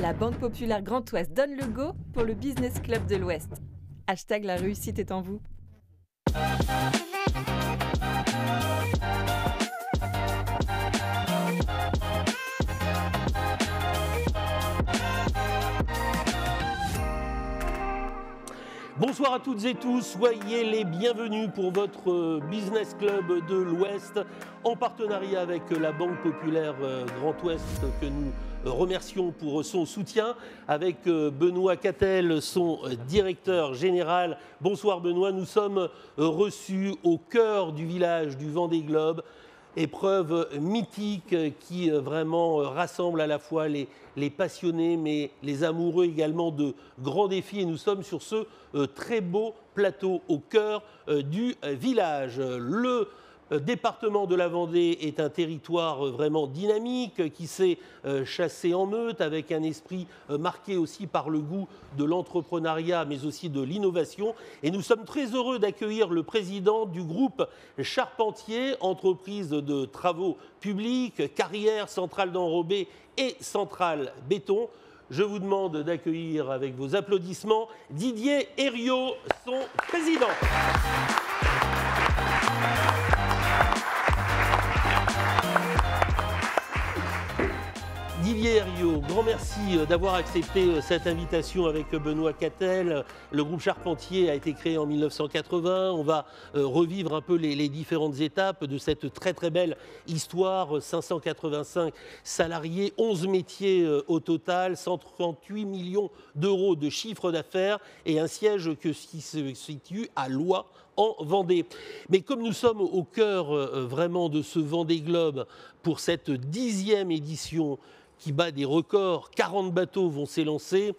La Banque Populaire Grand Ouest donne le go pour le Business Club de l'Ouest. Hashtag la réussite est en vous. Bonsoir à toutes et tous, soyez les bienvenus pour votre Business Club de l'Ouest en partenariat avec la Banque Populaire Grand Ouest que nous remercions pour son soutien, avec Benoît Cattel, son directeur général. Bonsoir Benoît, nous sommes reçus au cœur du village du Vendée Globe. Épreuve mythique qui vraiment rassemble à la fois les passionnés, mais les amoureux également de grands défis. Et nous sommes sur ce très beau plateau au cœur du village. Le département de la Vendée est un territoire vraiment dynamique qui s'est chassé en meute avec un esprit marqué aussi par le goût de l'entrepreneuriat mais aussi de l'innovation. Et nous sommes très heureux d'accueillir le président du groupe Charpentier, entreprise de travaux publics, carrière, centrale d'enrobé et centrale béton. Je vous demande d'accueillir avec vos applaudissements Didier Herriot, son président. Didier Herriot, grand merci d'avoir accepté cette invitation avec Benoît Cattel. Le groupe Charpentier a été créé en 1980. On va revivre un peu les différentes étapes de cette très très belle histoire. 585 salariés, 11 métiers au total, 138 millions d'euros de chiffre d'affaires et un siège qui se situe à Loie, en Vendée. Mais comme nous sommes au cœur vraiment de ce Vendée Globe pour cette 10e édition qui bat des records, 40 bateaux vont s'élancer.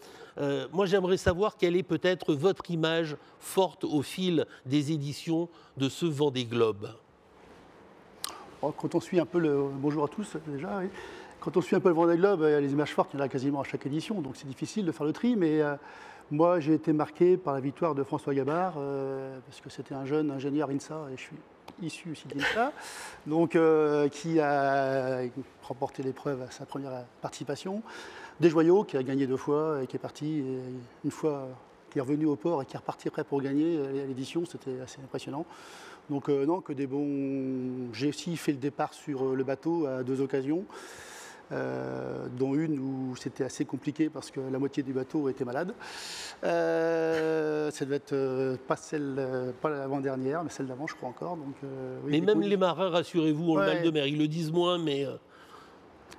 Moi, j'aimerais savoir quelle est peut-être votre image forte au fil des éditions de ce Vendée Globe. Quand on suit un peu le... Bonjour à tous déjà. Oui. Quand on suit un peu le Vendée Globe, les images fortes, il y en a quasiment à chaque édition, donc c'est difficile de faire le tri, mais moi, j'ai été marqué par la victoire de François Gabard, parce que c'était un jeune ingénieur INSA, et je suis issu aussi d'INSA, donc qui a remporté l'épreuve à sa première participation. Desjoyaux, qui a gagné 2 fois, et qui est parti, et une fois qui est revenu au port et qui est reparti après pour gagner l'édition, c'était assez impressionnant. Donc non, que des bons... J'ai aussi fait le départ sur le bateau à 2 occasions. Dont une où c'était assez compliqué parce que la moitié du bateau était malade. Ça devait être pas l'avant-dernière, mais celle d'avant, je crois encore. Donc, oui, mais même les marins, rassurez-vous, ont le mal de mer. Ils le disent moins, mais...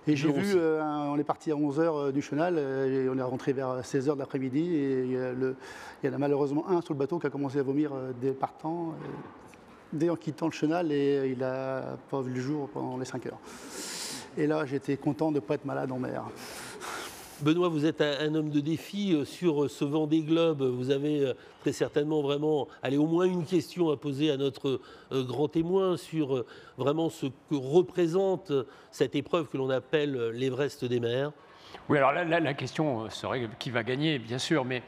Et j'ai vu, on est parti à 11h du Chenal, et on est rentré vers 16h de l'après-midi, et il y en a malheureusement un sur le bateau qui a commencé à vomir dès partant, dès en quittant le Chenal, et il n'a pas vu le jour pendant les 5 heures. Et là, j'étais content de ne pas être malade en mer. Benoît, vous êtes un homme de défi sur ce Vendée Globe. Vous avez très certainement vraiment au moins une question à poser à notre grand témoin sur vraiment ce que représente cette épreuve que l'on appelle l'Everest des mers. Oui, alors la question serait qui va gagner, bien sûr, mais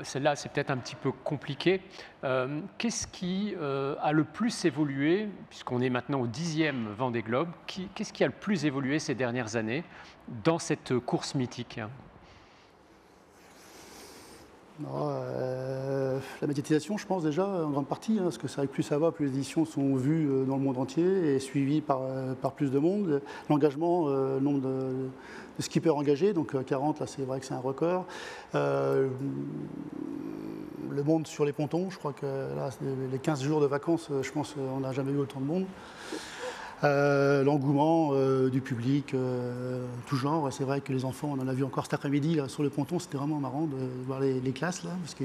celle-là, c'est peut-être un petit peu compliqué. Qu'est-ce qui a le plus évolué, puisqu'on est maintenant au 10e Vendée Globe, qu'est-ce qui a le plus évolué ces dernières années dans cette course mythique ? La médiatisation, je pense déjà, en grande partie, parce que c'est vrai que plus ça va, plus les éditions sont vues dans le monde entier et suivies par plus de monde. L'engagement, le nombre de skippers engagés, donc 40, là c'est vrai que c'est un record. Le monde sur les pontons, je crois que là, les 15 jours de vacances, je pense qu'on n'a jamais eu autant de monde. L'engouement du public, tout genre. C'est vrai que les enfants, on en a vu encore cet après-midi là, sur le ponton, c'était vraiment marrant de voir les classes là, parce que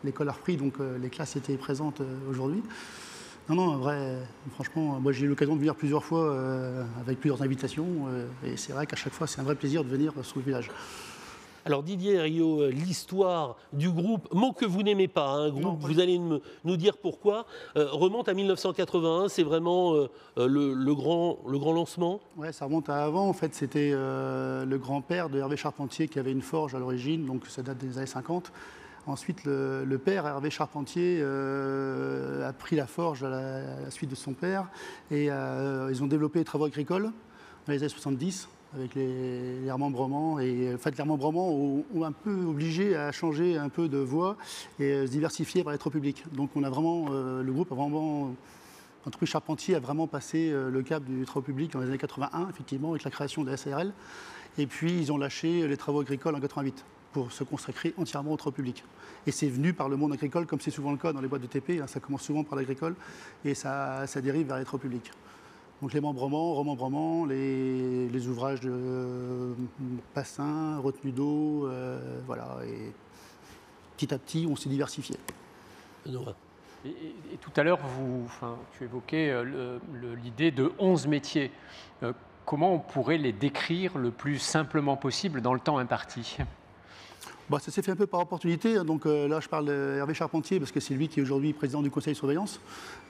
l'école a repris, donc les classes étaient présentes aujourd'hui. Non, en vrai, franchement, moi j'ai eu l'occasion de venir plusieurs fois avec plusieurs invitations, et c'est vrai qu'à chaque fois, c'est un vrai plaisir de venir sur le village. Alors Didier Herriot, l'histoire du groupe, mot que vous n'aimez pas, un groupe, non, vous allez nous dire pourquoi, remonte à 1981, c'est vraiment le grand lancement. Oui, ça remonte à avant, en fait c'était le grand-père de Hervé Charpentier qui avait une forge à l'origine, donc ça date des années 50. Ensuite, le père, Hervé Charpentier, a pris la forge à la suite de son père, et ils ont développé les travaux agricoles dans les années 70. avec les remembrements. Et en fait, les remembrements ont un peu obligé à changer un peu de voie et se diversifier vers l'être public. Donc on a vraiment, le groupe a vraiment, l'entreprise Charpentier a vraiment passé le cap du travaux public dans les années 81, effectivement, avec la création de la SARL. Et puis ils ont lâché les travaux agricoles en 88 pour se consacrer entièrement aux travaux publics. Et c'est venu par le monde agricole, comme c'est souvent le cas dans les boîtes de TP, ça commence souvent par l'agricole, et ça dérive vers les travaux publics. Donc les remembrements, les ouvrages de bassins, retenue d'eau, voilà. Et petit à petit, on s'est diversifié. Et tout à l'heure, tu évoquais l'idée de 11 métiers. Comment on pourrait les décrire le plus simplement possible dans le temps imparti ? Ça s'est fait un peu par opportunité. Donc là, je parle d'Hervé Charpentier parce que c'est lui qui est aujourd'hui président du conseil de surveillance,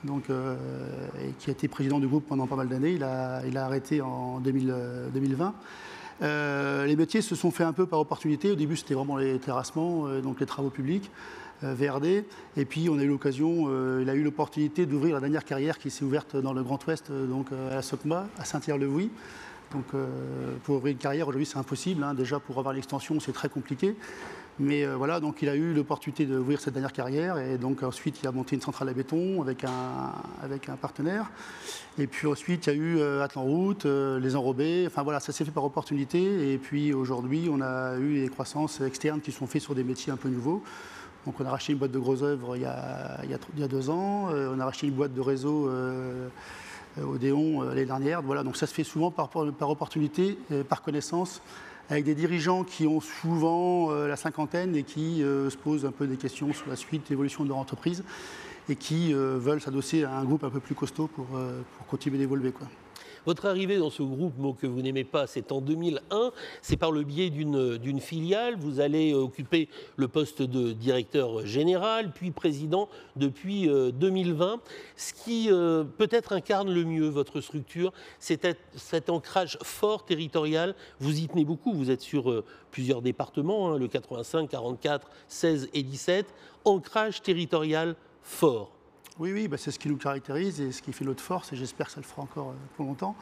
donc, et qui a été président du groupe pendant pas mal d'années. Il a arrêté en 2020. Les métiers se sont faits un peu par opportunité. Au début, c'était vraiment les terrassements, donc les travaux publics, VRD. Et puis, on a eu l'occasion, il a eu l'opportunité d'ouvrir la dernière carrière qui s'est ouverte dans le Grand Ouest, donc à la SOCMA, à Saint-Hilaire-le-Vouy. Donc, pour ouvrir une carrière, aujourd'hui, c'est impossible. Déjà, pour avoir l'extension, c'est très compliqué. Mais voilà, donc il a eu l'opportunité d'ouvrir cette dernière carrière. Et donc, ensuite, il a monté une centrale à béton avec un partenaire. Et puis ensuite, il y a eu Atlan-Route, les enrobés. Enfin, voilà, ça s'est fait par opportunité. Et puis, aujourd'hui, on a eu des croissances externes qui sont faites sur des métiers un peu nouveaux. Donc, on a racheté une boîte de gros œuvres il y a 2 ans. On a racheté une boîte de réseau Odéon l'année dernière. Voilà, donc ça se fait souvent par opportunité, par connaissance, avec des dirigeants qui ont souvent la cinquantaine et qui se posent un peu des questions sur la suite, l'évolution de leur entreprise et qui veulent s'adosser à un groupe un peu plus costaud pour continuer d'évoluer, quoi. Votre arrivée dans ce groupe, mot que vous n'aimez pas, c'est en 2001. C'est par le biais d'une filiale. Vous allez occuper le poste de directeur général, puis président depuis 2020. Ce qui peut-être incarne le mieux votre structure, c'est cet ancrage fort territorial. Vous y tenez beaucoup. Vous êtes sur plusieurs départements, le 85, 44, 16 et 17. Ancrage territorial fort. Oui, c'est ce qui nous caractérise et ce qui fait notre force, et j'espère que ça le fera encore pour longtemps.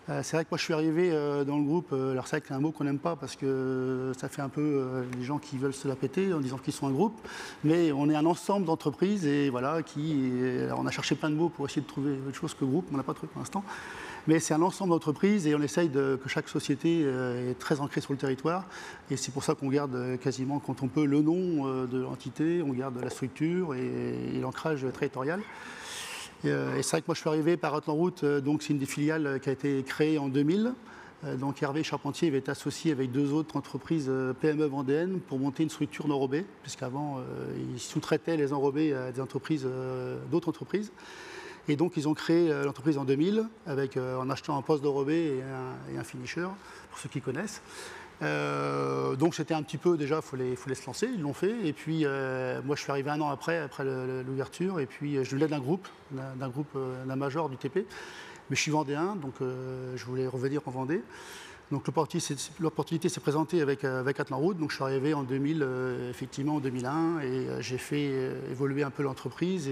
C'est vrai que moi je suis arrivé dans le groupe, alors c'est vrai que c'est un mot qu'on n'aime pas parce que ça fait un peu les gens qui veulent se la péter en disant qu'ils sont un groupe, mais on est un ensemble d'entreprises et voilà, alors on a cherché plein de mots pour essayer de trouver autre chose que groupe, on n'a pas trouvé pour l'instant, mais c'est un ensemble d'entreprises et on essaye que chaque société est très ancrée sur le territoire et c'est pour ça qu'on garde quasiment quand on peut le nom de l'entité, on garde la structure et l'ancrage territorial. Et c'est vrai que moi je suis arrivé par Atlan-Route, donc c'est une des filiales qui a été créée en 2000. Donc Hervé Charpentier avait été associé avec 2 autres entreprises PME vendéennes pour monter une structure d'enrobés, puisqu'avant ils sous-traitaient les enrobés à des entreprises, d'autres entreprises. Et donc ils ont créé l'entreprise en 2000 en achetant un poste d'enrobé et un finisher, pour ceux qui connaissent. Donc c'était un petit peu déjà, il fallait se lancer, ils l'ont fait. Et puis moi je suis arrivé 1 an après l'ouverture, et puis je venais d'un major du TP. Mais je suis vendéen, donc je voulais revenir en Vendée. Donc l'opportunité s'est présentée avec Atlan-Route. Donc je suis arrivé en 2000, effectivement en 2001, et j'ai fait évoluer un peu l'entreprise.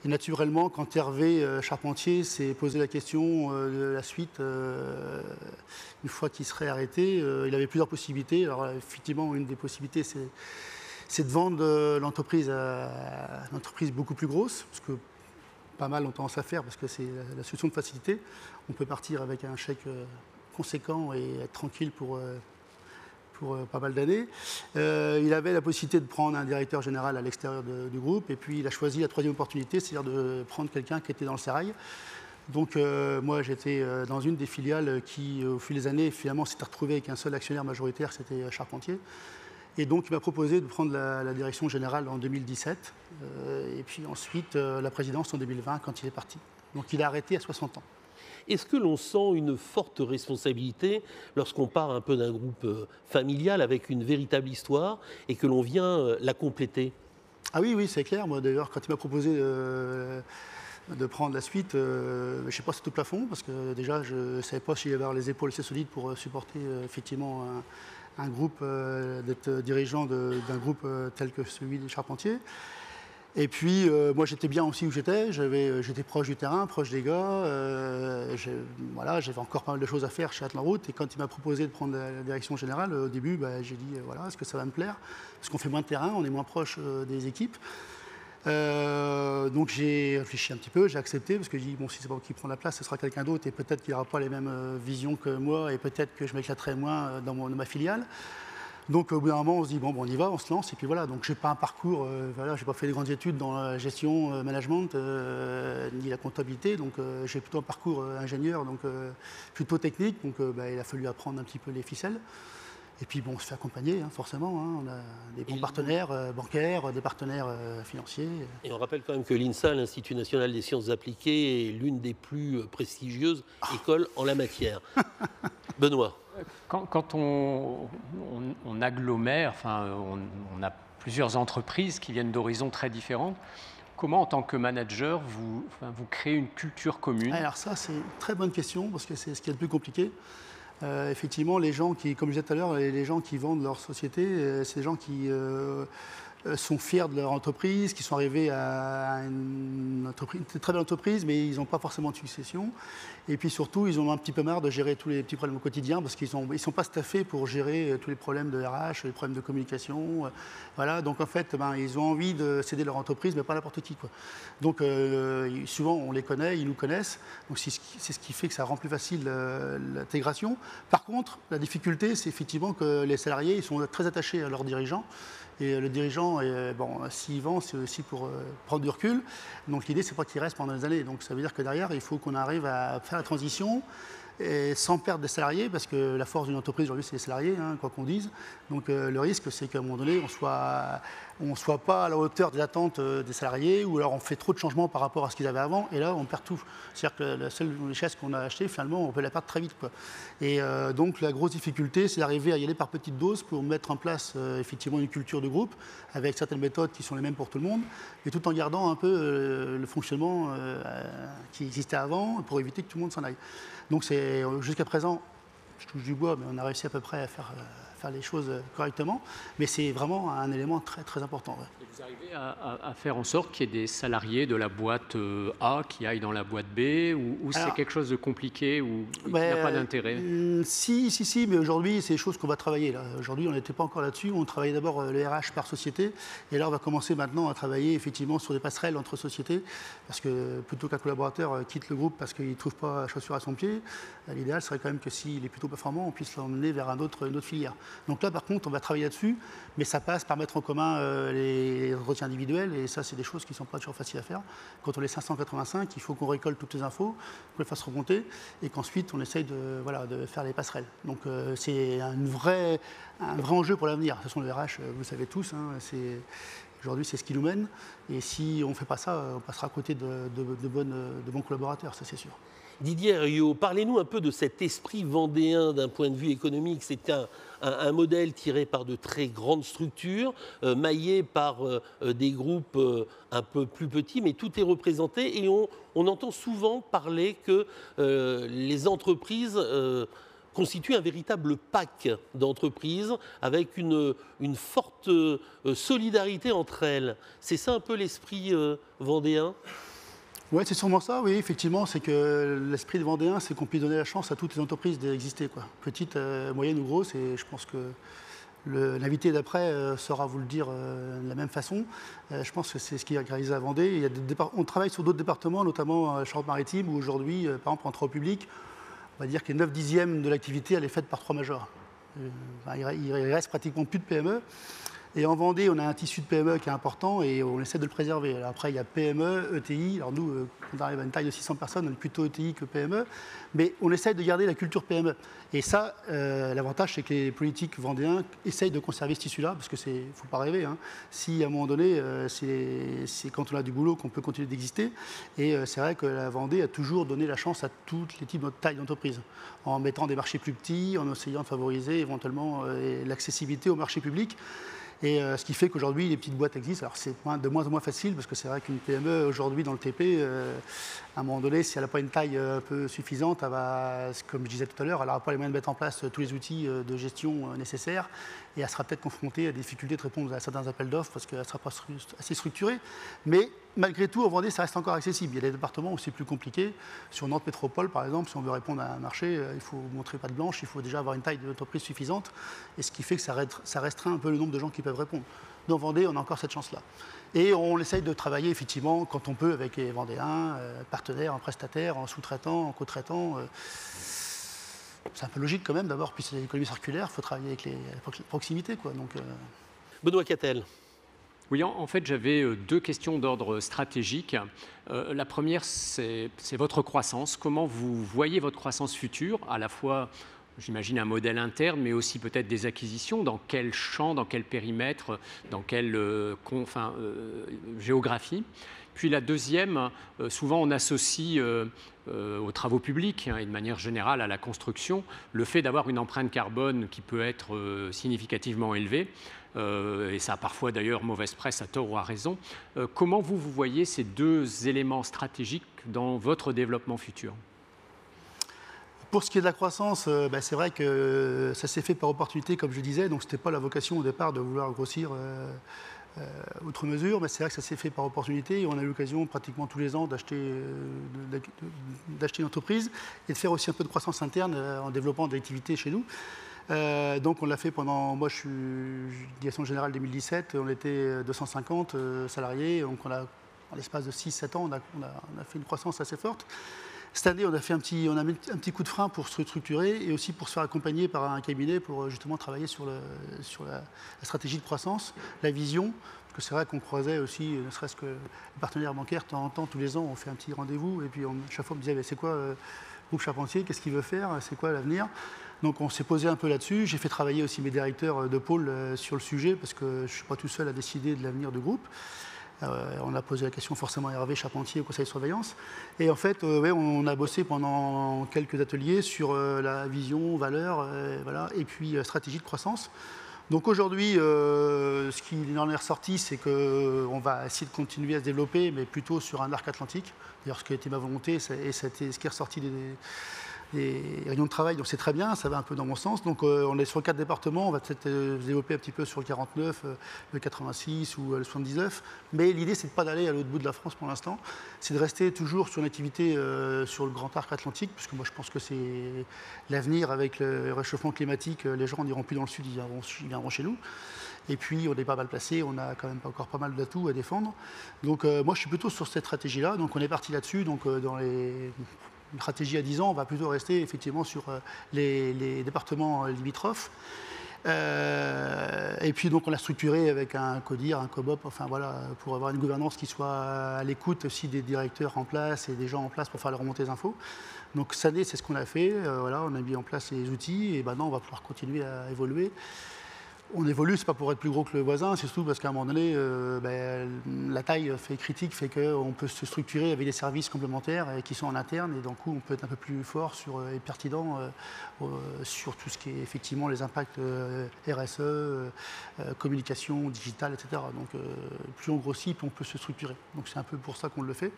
Et naturellement, quand Hervé Charpentier s'est posé la question de la suite, une fois qu'il serait arrêté, il avait plusieurs possibilités. Alors effectivement, une des possibilités, c'est de vendre l'entreprise à une entreprise beaucoup plus grosse, parce que pas mal ont tendance à faire, parce que c'est la solution de facilité. On peut partir avec un chèque conséquent et être tranquille pour pas mal d'années. Il avait la possibilité de prendre un directeur général à l'extérieur du groupe, et puis il a choisi la 3e opportunité, c'est-à-dire de prendre quelqu'un qui était dans le sérail. Donc moi j'étais dans une des filiales qui, au fil des années, finalement s'était retrouvée avec un seul actionnaire majoritaire, c'était Charpentier. Et donc il m'a proposé de prendre la direction générale en 2017, et puis ensuite la présidence en 2020 quand il est parti. Donc il a arrêté à 60 ans. Est-ce que l'on sent une forte responsabilité lorsqu'on part un peu d'un groupe familial avec une véritable histoire et que l'on vient la compléter ? Ah oui, c'est clair. Moi d'ailleurs, quand il m'a proposé de prendre la suite, je ne sais pas si c'est au plafond, parce que déjà je ne savais pas s'il y avait les épaules assez solides pour supporter effectivement un groupe, d'être dirigeant d'un groupe tel que celui des Charpentiers. Et puis, moi, j'étais bien aussi où j'étais. J'étais proche du terrain, proche des gars. Voilà, j'avais encore pas mal de choses à faire chez Atlan-Route. Et quand il m'a proposé de prendre la direction générale, au début, j'ai dit, voilà, est-ce que ça va me plaire? Parce qu'on fait moins de terrain, on est moins proche des équipes. Donc j'ai réfléchi un petit peu, j'ai accepté, parce que j'ai dit, bon, si c'est pas moi qui prend la place, ce sera quelqu'un d'autre, et peut-être qu'il n'aura pas les mêmes visions que moi, et peut-être que je m'éclaterai moins dans ma filiale. Donc au bout d'un moment, on se dit, bon, on y va, on se lance, et puis voilà. Donc j'ai pas un parcours, voilà, j'ai pas fait des grandes études dans la gestion, management, ni la comptabilité, donc j'ai plutôt un parcours ingénieur, donc plutôt technique, donc il a fallu apprendre un petit peu les ficelles. Et puis bon, on se fait accompagner, forcément. On a des bons partenaires bancaires, des partenaires financiers. Et on rappelle quand même que l'INSA, l'Institut national des sciences appliquées, est l'une des plus prestigieuses écoles en la matière. Benoît. Quand on agglomère, enfin, on a plusieurs entreprises qui viennent d'horizons très différents. Comment, en tant que manager, vous créez une culture commune? Alors ça, c'est une très bonne question, parce que c'est ce qui est le plus compliqué. Effectivement, les gens qui, comme je disais tout à l'heure, les gens qui vendent leur société, c'est des gens qui sont fiers de leur entreprise, qui sont arrivés à une très belle entreprise, mais ils n'ont pas forcément de succession. Et puis surtout, ils ont un petit peu marre de gérer tous les petits problèmes au quotidien, parce qu'ils sont pas staffés pour gérer tous les problèmes de RH, les problèmes de communication. Voilà. Donc en fait, ils ont envie de céder leur entreprise, mais pas n'importe qui, quoi. Donc souvent, on les connaît, ils nous connaissent. Donc c'est ce qui fait que ça rend plus facile l'intégration. Par contre, la difficulté, c'est effectivement que les salariés, ils sont très attachés à leurs dirigeants. Et le dirigeant, s'il vend, c'est aussi pour prendre du recul. Donc l'idée, c'est pas qu'il reste pendant des années. Donc ça veut dire que derrière, il faut qu'on arrive à faire la transition et sans perdre des salariés, parce que la force d'une entreprise aujourd'hui, c'est les salariés, quoi qu'on dise. Donc le risque, c'est qu'à un moment donné, on soit pas à la hauteur des attentes des salariés, ou alors on fait trop de changements par rapport à ce qu'ils avaient avant, et là, on perd tout. C'est-à-dire que la seule richesse qu'on a achetée, finalement, on peut la perdre très vite, quoi. Et donc la grosse difficulté, c'est d'arriver à y aller par petites doses pour mettre en place effectivement une culture de groupe, avec certaines méthodes qui sont les mêmes pour tout le monde, mais tout en gardant un peu le fonctionnement qui existait avant, pour éviter que tout le monde s'en aille. Donc jusqu'à présent, je touche du bois, mais on a réussi à peu près à faire les choses correctement. Mais c'est vraiment un élément très, très important. Ouais. Et vous arrivez à faire en sorte qu'il y ait des salariés de la boîte A qui aillent dans la boîte B, ou c'est quelque chose de compliqué, ou qui n'a pas d'intérêt? Si, mais aujourd'hui, c'est des choses qu'on va travailler. Aujourd'hui, on n'était pas encore là-dessus. On travaillait d'abord le RH par société. Et là, on va commencer maintenant à travailler effectivement sur des passerelles entre sociétés. Parce que plutôt qu'un collaborateur quitte le groupe parce qu'il ne trouve pas chaussure à son pied, l'idéal serait quand même que s'il est plutôt performant, on puisse l'emmener vers une autre filière. Donc là, par contre, on va travailler là-dessus, mais ça passe par mettre en commun les entretiens individuels, et ça, c'est des choses qui ne sont pas toujours faciles à faire. Quand on est 585, il faut qu'on récolte toutes les infos, qu'on les fasse remonter, et qu'ensuite, on essaye de faire les passerelles. Donc c'est un vrai enjeu pour l'avenir. De toute façon, le RH, vous le savez tous, aujourd'hui, c'est ce qui nous mène, et si on ne fait pas ça, on passera à côté de bons collaborateurs, ça c'est sûr. Didier Herriot, parlez-nous un peu de cet esprit vendéen d'un point de vue économique. C'est un modèle tiré par de très grandes structures, maillé par des groupes un peu plus petits, mais tout est représenté, et on entend souvent parler que les entreprises constituent un véritable pack d'entreprises avec une forte solidarité entre elles. C'est ça un peu l'esprit vendéen ? Oui, c'est sûrement ça, oui, effectivement, c'est que l'esprit de Vendéen, c'est qu'on puisse donner la chance à toutes les entreprises d'exister, quoi. Petites, moyennes ou grosses, et je pense que l'invité d'après saura vous le dire de la même façon. Je pense que c'est ce qui a caractérisé à Vendée. On travaille sur d'autres départements, notamment à Charente-Maritime, où aujourd'hui, par exemple, en travaux publics, on va dire que les 9/10 de l'activité, elle est faite par 3 majors. Il reste pratiquement plus de PME. Et en Vendée, on a un tissu de PME qui est important, et on essaie de le préserver. Alors après, il y a PME, ETI. Alors nous, quand on arrive à une taille de 600 personnes, on est plutôt ETI que PME. Mais on essaie de garder la culture PME. Et ça, l'avantage, c'est que les politiques vendéens essayent de conserver ce tissu-là, parce que il ne faut pas rêver. Si à un moment donné, c'est quand on a du boulot qu'on peut continuer d'exister. Et c'est vrai que la Vendée a toujours donné la chance à tous les types de tailles d'entreprise, en mettant des marchés plus petits, en essayant de favoriser éventuellement l'accessibilité au marché public. Et ce qui fait qu'aujourd'hui, les petites boîtes existent. Alors c'est de moins en moins facile, parce que c'est vrai qu'une PME, aujourd'hui, dans le TP, à un moment donné, si elle n'a pas une taille un peu suffisante, elle va, comme je disais tout à l'heure, elle n'aura pas les moyens de mettre en place tous les outils de gestion nécessaires. Et elle sera peut-être confrontée à des difficultés de répondre à certains appels d'offres, parce qu'elle ne sera pas assez structurée. Mais malgré tout, en Vendée, ça reste encore accessible. Il y a des départements où c'est plus compliqué. Sur Nantes Métropole, par exemple, si on veut répondre à un marché, il faut montrer patte blanche, il faut déjà avoir une taille d'entreprise suffisante. Et ce qui fait que ça restreint un peu le nombre de gens qui peuvent répondre. Dans Vendée, on a encore cette chance-là. Et on essaye de travailler effectivement quand on peut avec les Vendéens, partenaires, en prestataires, en sous-traitants, en co-traitants. C'est un peu logique quand même, d'abord, puis c'est l'économie circulaire, il faut travailler avec les proximités, quoi. Donc, Benoît Cattel. Oui, en fait, j'avais deux questions d'ordre stratégique. La première, c'est votre croissance. Comment vous voyez votre croissance future, à la fois, j'imagine, un modèle interne, mais aussi peut-être des acquisitions. Dans quel champ, dans quel périmètre, dans quelle géographie. Puis la deuxième, souvent on associe aux travaux publics et de manière générale à la construction le fait d'avoir une empreinte carbone qui peut être significativement élevée. Et ça a parfois d'ailleurs mauvaise presse à tort ou à raison. Comment vous voyez ces deux éléments stratégiques dans votre développement futur ? Pour ce qui est de la croissance, c'est vrai que ça s'est fait par opportunité, comme je disais. Donc, ce n'était pas la vocation au départ de vouloir grossir outre mesure, mais c'est vrai que ça s'est fait par opportunité. Et on a eu l'occasion pratiquement tous les ans d'acheter une entreprise et de faire aussi un peu de croissance interne en développant de l'activité chez nous. Donc on l'a fait pendant, moi je suis direction générale 2017, on était 250 salariés, donc en l'espace de 6-7 ans, on a fait une croissance assez forte. Cette année, on a mis un petit coup de frein pour se structurer et aussi pour se faire accompagner par un cabinet pour justement travailler sur la stratégie de croissance, la vision. Parce que c'est vrai qu'on croisait aussi, ne serait-ce que les partenaires bancaires, de temps en temps, tous les ans, on fait un petit rendez-vous. Et puis chaque fois, on me disait, c'est quoi le groupe Charpentier, qu'est-ce qu'il veut faire, c'est quoi l'avenir? Donc on s'est posé un peu là-dessus. J'ai fait travailler aussi mes directeurs de pôle sur le sujet, parce que je ne suis pas tout seul à décider de l'avenir du groupe. On a posé la question forcément à Hervé Charpentier au conseil de surveillance. Et en fait, on a bossé pendant quelques ateliers sur la vision, valeur, voilà, et puis stratégie de croissance. Donc aujourd'hui, ce qui en est ressorti, c'est qu'on va essayer de continuer à se développer, mais plutôt sur un arc atlantique. D'ailleurs, ce qui a été ma volonté, et c'était ce qui est ressorti des réunions de travail, donc c'est très bien, ça va un peu dans mon sens. Donc on est sur 4 départements, on va peut-être se développer un petit peu sur le 49, le 86 ou le 79. Mais l'idée, c'est de pas d'aller à l'autre bout de la France pour l'instant, c'est de rester toujours sur une activité sur le grand arc atlantique, parce que moi je pense que c'est l'avenir avec le réchauffement climatique, les gens n'iront plus dans le sud, ils viendront chez nous. Et puis, on est pas mal placé, on a quand même encore pas mal d'atouts à défendre. Donc, moi, je suis plutôt sur cette stratégie-là. Donc, on est parti là-dessus. Donc, dans une stratégie à 10 ans, on va plutôt rester effectivement sur les départements limitrophes. Et puis, donc, on l'a structuré avec un CODIR, un COBOP, enfin voilà, pour avoir une gouvernance qui soit à l'écoute aussi des directeurs en place et des gens en place pour faire leur remontée des infos. Donc, cette année, c'est ce qu'on a fait. Voilà, on a mis en place les outils et maintenant, on va pouvoir continuer à évoluer. On évolue, c'est pas pour être plus gros que le voisin, c'est surtout parce qu'à un moment donné, la taille critique fait qu'on peut se structurer avec des services complémentaires qui sont en interne et d'un coup on peut être un peu plus fort et pertinent sur tout ce qui est effectivement les impacts RSE, communication digitale, etc. Donc plus on grossit, plus on peut se structurer. Donc c'est un peu pour ça qu'on le fait.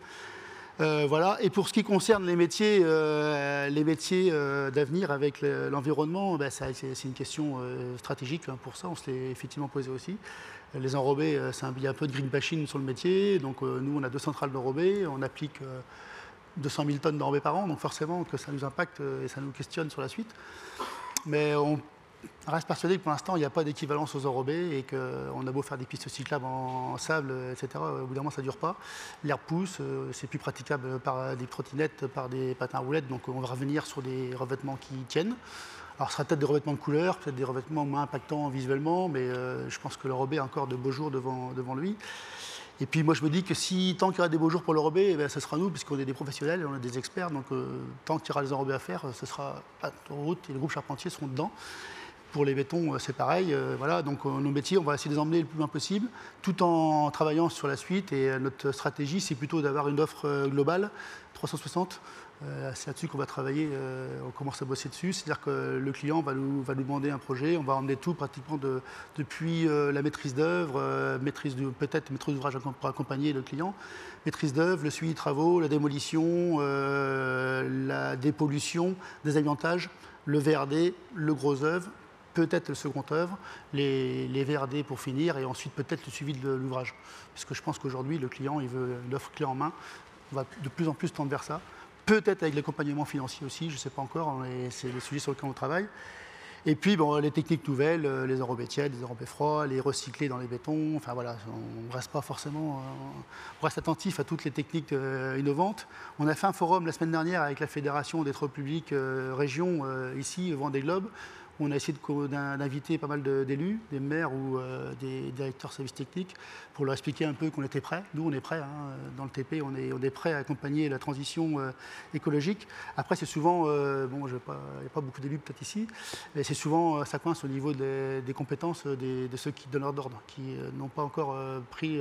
Voilà. Et pour ce qui concerne les métiers d'avenir avec l'environnement, c'est une question stratégique. Pour ça, on se l'est effectivement posé aussi. Les enrobés, il y a un peu de greenbashing sur le métier. Donc nous, on a 2 centrales d'enrobés. On applique 200 000 tonnes d'enrobés par an. Donc forcément que ça nous impacte et ça nous questionne sur la suite. Mais on reste persuadé que pour l'instant, il n'y a pas d'équivalence aux enrobés et qu'on a beau faire des pistes cyclables en sable, etc. Au bout d'un moment, ça ne dure pas. L'herbe pousse, c'est plus praticable par des trottinettes, par des patins à roulettes. Donc on va revenir sur des revêtements qui tiennent. Alors ce sera peut-être des revêtements de couleur, peut-être des revêtements moins impactants visuellement, mais je pense que l'enrobé a encore de beaux jours devant lui. Et puis moi je me dis que tant qu'il y aura des beaux jours pour l'enrobé, ce sera nous, puisqu'on est des professionnels, on est des experts. Donc tant qu'il y aura des enrobés à faire, ce sera en route et le groupe Charpentier seront dedans. Pour les bétons, c'est pareil. Voilà, donc nos métiers, on va essayer de les emmener le plus loin possible, tout en travaillant sur la suite. Et notre stratégie, c'est plutôt d'avoir une offre globale, 360, C'est là-dessus qu'on va travailler, on commence à bosser dessus. C'est-à-dire que le client va nous demander un projet, on va emmener tout pratiquement depuis la maîtrise d'œuvre, peut-être maîtrise d'ouvrage pour accompagner le client, maîtrise d'œuvre, le suivi de travaux, la démolition, la dépollution, désamiantage, le VRD, le gros œuvre, peut-être le second œuvre, les VRD pour finir et ensuite peut-être le suivi de l'ouvrage. Parce que je pense qu'aujourd'hui, le client, il veut l'offre clé en main. On va de plus en plus tendre vers ça. Peut-être avec l'accompagnement financier aussi, je ne sais pas encore, mais c'est les sujets sur lesquels on travaille. Et puis les techniques nouvelles, les enrobés tièdes, les enrobés froids, les recyclés dans les bétons, enfin voilà, on reste pas forcément, on reste attentif à toutes les techniques innovantes. On a fait un forum la semaine dernière avec la Fédération des travaux publics région ici, Vendée Globe. On a essayé d'inviter pas mal d'élus, des maires ou des directeurs de services techniques pour leur expliquer un peu qu'on était prêts. Nous, on est prêts. Dans le TP, on est prêts à accompagner la transition écologique. Après, c'est souvent, il n'y a pas beaucoup d'élus peut-être ici, mais c'est souvent, ça coince au niveau des compétences de ceux qui donnent l'ordre, qui n'ont pas encore pris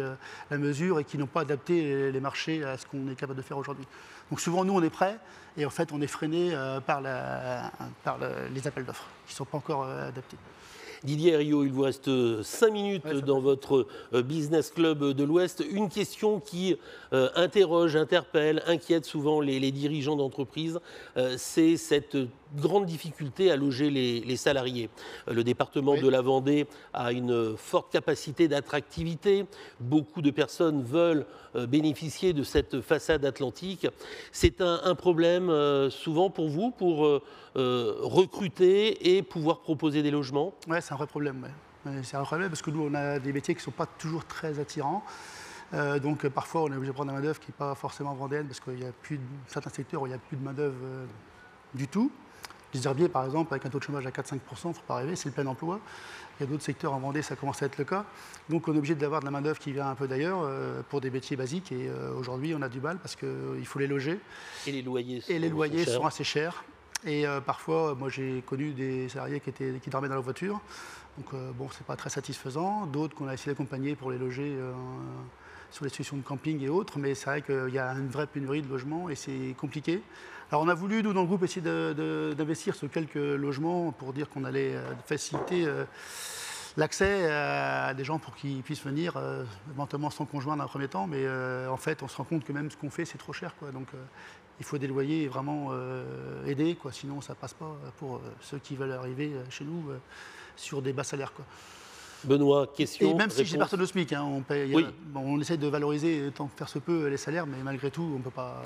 la mesure et qui n'ont pas adapté les marchés à ce qu'on est capable de faire aujourd'hui. Donc souvent, nous, on est prêts et en fait, on est freiné par les appels d'offres qui ne sont pas encore adaptés. Didier Herriot, il vous reste 5 minutes dans votre Business Club de l'Ouest. Une question qui interroge, interpelle, inquiète souvent les dirigeants d'entreprise, c'est cette grande difficulté à loger les salariés. Le département de la Vendée a une forte capacité d'attractivité. Beaucoup de personnes veulent bénéficier de cette façade atlantique. C'est un problème souvent pour vous, pour recruter et pouvoir proposer des logements? Oui, c'est un vrai problème. Ouais. C'est un vrai problème parce que nous, on a des métiers qui ne sont pas toujours très attirants. Donc parfois, on est obligé de prendre la main-d'œuvre qui n'est pas forcément vendéenne parce qu'il y a certains secteurs où il n'y a plus de main-d'œuvre du tout. Les herbiers, par exemple, avec un taux de chômage à 4-5%, il ne faut pas rêver, c'est le plein emploi. Il y a d'autres secteurs en Vendée, ça commence à être le cas. Donc on est obligé d'avoir de la main-d'œuvre qui vient un peu d'ailleurs pour des métiers basiques. Et aujourd'hui, on a du mal parce qu'il faut les loger. Et les loyers sont assez chers. Et parfois, moi j'ai connu des salariés qui dormaient dans leur voiture. Donc c'est pas très satisfaisant. D'autres qu'on a essayé d'accompagner pour les loger sur les solutions de camping et autres. Mais c'est vrai qu'il y a une vraie pénurie de logements et c'est compliqué. Alors on a voulu, nous, dans le groupe, essayer d'investir sur quelques logements pour dire qu'on allait faciliter l'accès à des gens pour qu'ils puissent venir, éventuellement sans conjoint dans un premier temps. Mais en fait, on se rend compte que même ce qu'on fait, c'est trop cher, quoi. Donc il faut des loyers vraiment aidés, quoi. Sinon ça ne passe pas pour ceux qui veulent arriver chez nous sur des bas salaires, quoi. Benoît, question. Et même si j'ai personne au SMIC, on essaie de valoriser tant que faire se peut les salaires, mais malgré tout, on ne peut pas.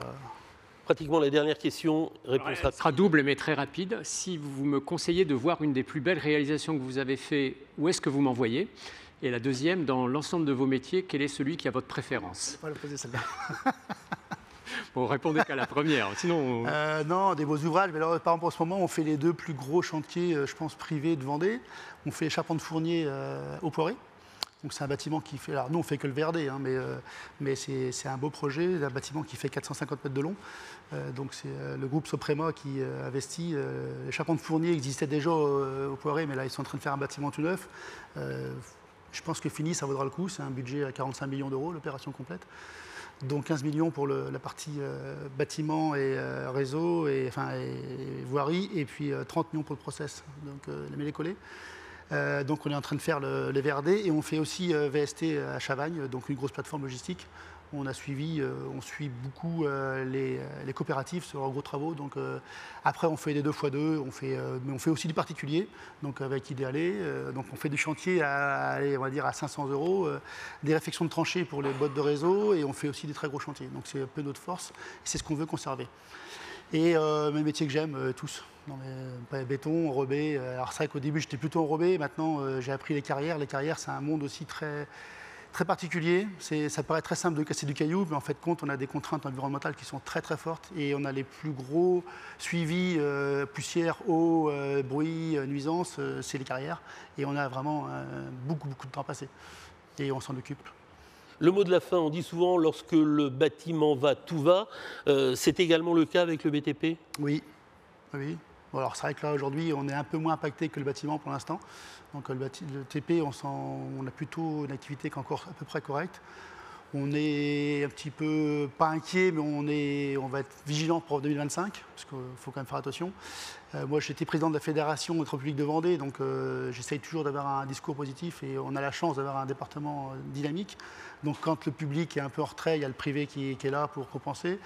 Pratiquement la dernière question, réponse rapide. Sera double mais très rapide. Si vous me conseillez de voir une des plus belles réalisations que vous avez fait, où est-ce que vous m'envoyez? Et la deuxième, dans l'ensemble de vos métiers, quel est celui qui a votre préférence? Je ne vais pas la poser celle-là. Bon, répondez qu'à la première, sinon... Non, des beaux ouvrages. Mais alors, par exemple, en ce moment, on fait les deux plus gros chantiers, je pense, privés de Vendée. On fait Charpente-Fournier au Poiré. Donc c'est un bâtiment qui fait... Alors nous, on ne fait que le VRD, mais c'est un beau projet, un bâtiment qui fait 450 mètres de long. Donc c'est le groupe Soprema qui investit. Les Charpente-Fournier existaient déjà au Poiré, mais là, ils sont en train de faire un bâtiment tout neuf. Je pense que fini, ça vaudra le coup. C'est un budget à 45 millions d'euros, l'opération complète. Donc 15 millions pour la partie bâtiment et réseau et voirie, et puis 30 millions pour le process, donc les mêlés-collés. Donc on est en train de faire les VRD et on fait aussi VST à Chavagne, donc une grosse plateforme logistique. On suit beaucoup les coopératives sur leurs gros travaux. Donc après on fait des 2x2, mais on fait aussi du particulier, donc avec Idéalé. Donc on fait du chantier on va dire à 500 €, des réfections de tranchées pour les bottes de réseau, et on fait aussi des très gros chantiers. Donc c'est un peu notre force, et c'est ce qu'on veut conserver. Et mes métiers que j'aime, tous. Béton, enrobé. Alors c'est vrai qu'au début j'étais plutôt enrobé, maintenant j'ai appris les carrières. Les carrières, c'est un monde aussi très, très particulier. Ça paraît très simple de casser du caillou, mais en fait compte, on a des contraintes environnementales qui sont très très fortes, et on a les plus gros suivis, poussière, eau, bruit, nuisance, c'est les carrières, et on a vraiment beaucoup de temps passé, et on s'en occupe. Le mot de la fin, on dit souvent, lorsque le bâtiment va, tout va. C'est également le cas avec le BTP? Oui. Bon, alors c'est vrai que là aujourd'hui on est un peu moins impacté que le bâtiment pour l'instant. Donc le TP, on a plutôt une activité qui est encore à peu près correcte. On est un petit peu, pas inquiet, mais on va être vigilant pour 2025, parce qu'il faut quand même faire attention. Moi, j'étais président de la Fédération métropolitaine de Vendée, donc j'essaye toujours d'avoir un discours positif et on a la chance d'avoir un département dynamique. Donc quand le public est un peu en retrait, il y a le privé qui est là pour compenser.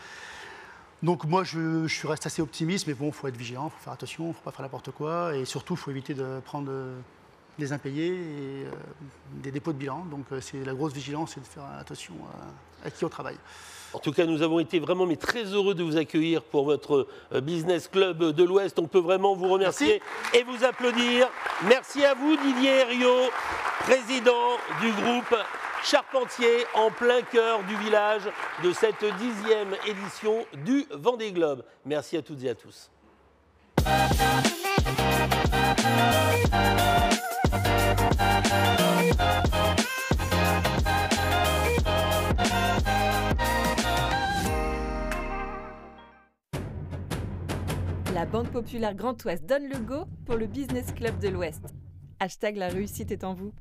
Donc moi, je reste assez optimiste, mais bon, il faut être vigilant, il faut faire attention, il ne faut pas faire n'importe quoi. Et surtout, il faut éviter de prendre des impayés et des dépôts de bilan. Donc c'est la grosse vigilance, c'est de faire attention à qui on travaille. En tout cas, nous avons été vraiment très heureux de vous accueillir pour votre Business Club de l'Ouest. On peut vraiment vous remercier et vous applaudir. Merci à vous, Didier Herriot, président du groupe Charpentier, en plein cœur du village de cette 10e édition du Vendée Globe. Merci à toutes et à tous. La Banque Populaire Grand Ouest donne le go pour le Business Club de l'Ouest. #la réussite est en vous.